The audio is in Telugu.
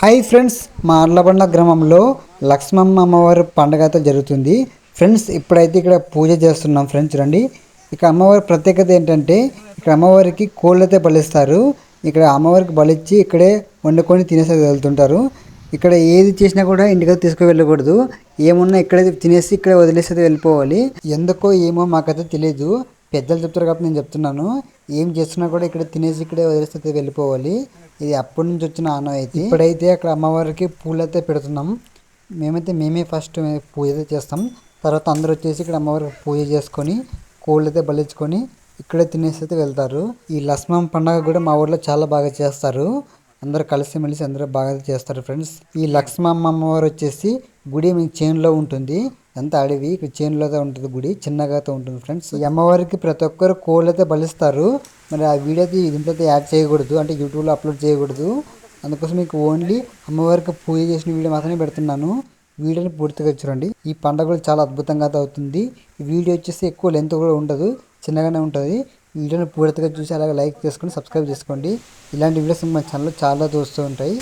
హాయ్ ఫ్రెండ్స్, మా అర్లబండ గ్రామంలో లక్ష్మమ్మ అమ్మవారి పండుగ అయితే జరుగుతుంది. ఫ్రెండ్స్, ఇప్పుడైతే ఇక్కడ పూజ చేస్తున్నాం. ఫ్రెండ్స్ రండి. ఇక్కడ అమ్మవారి ప్రత్యేకత ఏంటంటే ఇక్కడ అమ్మవారికి కోళ్ళు అయితే బలిస్తారు. ఇక్కడ అమ్మవారికి బలిచ్చి ఇక్కడే వండుకొని తినేసి వెళ్తుంటారు. ఇక్కడ ఏది చేసినా కూడా ఇంటికి తీసుకు వెళ్ళకూడదు. ఏమున్నా ఇక్కడే తినేసి ఇక్కడే వదిలేసి వెళ్ళిపోవాలి. ఎందుకో ఏమో మాకైతే తెలియదు. పెద్దలు చెప్తారు కాబట్టి నేను చెప్తున్నాను. ఏం చేస్తున్నా కూడా ఇక్కడ తినేసి ఇక్కడే వదిలేసి వెళ్ళిపోవాలి. ఇది అప్పటి నుంచి వచ్చిన ఆనవాయితీ. ఇప్పుడైతే అక్కడ అమ్మవారికి పూలు అయితే పెడుతున్నాం. మేమే ఫస్ట్ పూజ అయితే చేస్తాం. తర్వాత అందరూ వచ్చేసి ఇక్కడ అమ్మవారికి పూజ చేసుకొని కోళ్ళు అయితే బలించుకొని ఇక్కడే తినేసి అయితే వెళ్తారు. ఈ లక్ష్మమ్మ పండుగ కూడా మా ఊర్లో చాలా బాగా చేస్తారు. అందరూ కలిసిమెలిసి అందరూ బాగా చేస్తారు. ఫ్రెండ్స్, ఈ లక్ష్మమ్మ అమ్మవారు వచ్చేసి గుడి మీ చేనులో ఉంటుంది. ఎంత అడవి ఇక్కడ చేనులో ఉంటుంది. గుడి చిన్నగా ఉంటుంది. ఫ్రెండ్స్, ఈ అమ్మవారికి ప్రతి ఒక్కరు కోళ్ళు అయితే బలిస్తారు. మరి ఆ వీడియో అయితే దీంట్లో అయితే యాడ్ చేయకూడదు, అంటే యూట్యూబ్లో అప్లోడ్ చేయకూడదు. అందుకోసం మీకు ఓన్లీ అమ్మవారికి పూజ చేసిన వీడియో మాత్రమే పెడుతున్నాను. వీడియోని పూర్తిగా చూడండి. ఈ పండుగ కూడా చాలా అద్భుతంగా అవుతుంది. ఈ వీడియో వచ్చేసి ఎక్కువ లెంత్ కూడా ఉండదు, చిన్నగానే ఉంటుంది. వీడియోని పూర్తిగా చూసి అలాగే లైక్ చేసుకొని సబ్స్క్రైబ్ చేసుకోండి. ఇలాంటి వీడియోస్ మా ఛానల్లో చాలా వస్తూ ఉంటాయి.